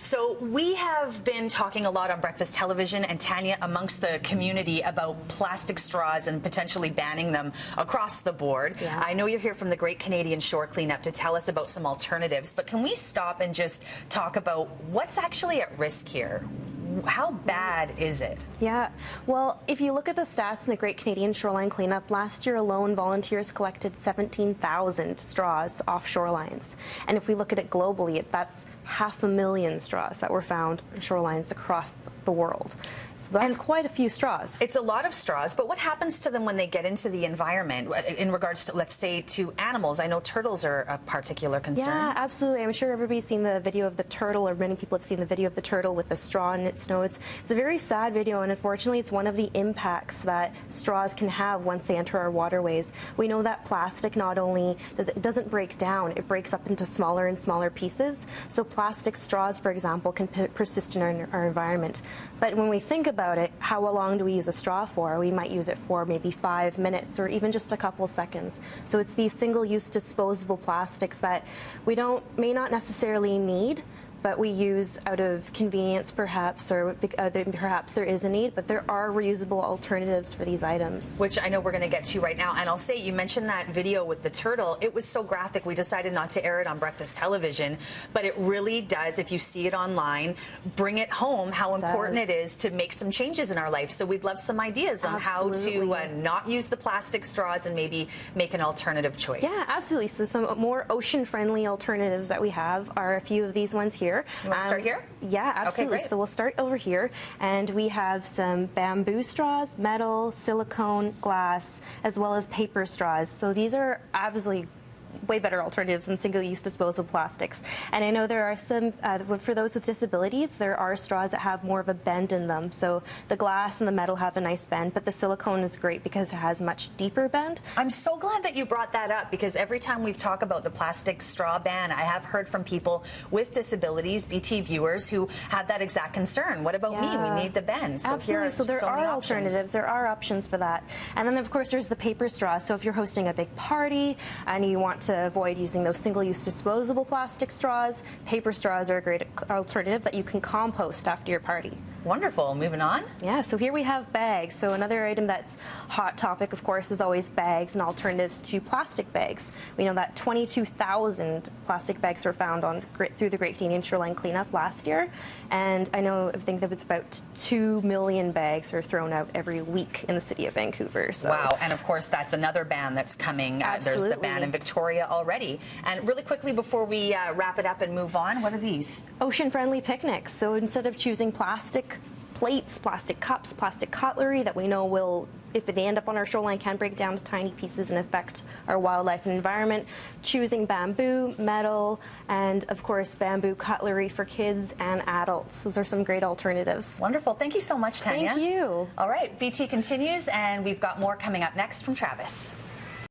So we have been talking a lot on breakfast television and Tanya amongst the community about plastic straws and potentially banning them across the board. Yeah. I know you're here from the Great Canadian Shore Cleanup to tell us about some alternatives, but can we stop and just talk about what's actually at risk here? How bad is it? Yeah, well, if you look at the stats in the Great Canadian Shoreline Cleanup, last year alone, volunteers collected 17,000 straws off shorelines. And if we look at it globally, that's 500,000 straws that were found on shorelines across the world. So that's quite a few straws. It's a lot of straws, but what happens to them when they get into the environment in regards to, let's say, to animals? I know turtles are a particular concern. Yeah, absolutely. I'm sure everybody's seen the video of the turtle, or many people have seen the video of the turtle with the straw in its nose. It's a very sad video, and unfortunately it's one of the impacts that straws can have once they enter our waterways. We know that plastic not only doesn't break down, it breaks up into smaller and smaller pieces. So plastic straws, for example, can persist in our environment. But when we think about it, how long do we use a straw for? We might use it for maybe 5 minutes or even just a couple seconds. So it's these single-use disposable plastics that we may not necessarily need, but we use out of convenience perhaps, or perhaps there is a need, but there are reusable alternatives for these items. Which I know we're going to get to right now. And I'll say, you mentioned that video with the turtle. It was so graphic, we decided not to air it on breakfast television, but it really does, if you see it online, bring it home how important it is to make some changes in our life. So we'd love some ideas on how to not use the plastic straws and maybe make an alternative choice. Yeah, absolutely. So some more ocean-friendly alternatives that we have are a few of these ones here. You want to start here? Yeah, absolutely. Okay, so we'll start over here, and we have some bamboo straws, metal, silicone, glass, as well as paper straws. So these are absolutely way better alternatives than single-use disposable plastics. And I know there are some, for those with disabilities, there are straws that have more of a bend in them. So the glass and the metal have a nice bend, but the silicone is great because it has much deeper bend. I'm so glad that you brought that up, because every time we've talked about the plastic straw ban, I have heard from people with disabilities, BT viewers, who have that exact concern. What about me? We need the bend. So absolutely. So there are alternatives. There are options for that. And then, of course, there's the paper straw. So if you're hosting a big party and you want to avoid using those single-use disposable plastic straws, paper straws are a great alternative that you can compost after your party. Wonderful. Moving on. Yeah, so here we have bags. So another item that's hot topic, of course, is always bags and alternatives to plastic bags. We know that 22,000 plastic bags were found through the Great Canadian Shoreline Cleanup last year, and I think that it's about 2 million bags are thrown out every week in the city of Vancouver. So. Wow, and of course that's another ban that's coming. There's the ban in Victoria already. And really quickly before we wrap it up and move on, what are these? Ocean-friendly picnics. So instead of choosing plastic plates, plastic cups, plastic cutlery that we know will, if they end up on our shoreline, can break down to tiny pieces and affect our wildlife and environment, choosing bamboo, metal, and of course bamboo cutlery for kids and adults. Those are some great alternatives. Wonderful. Thank you so much, Tanya. Thank you. All right, BT continues, and we've got more coming up next from Travis.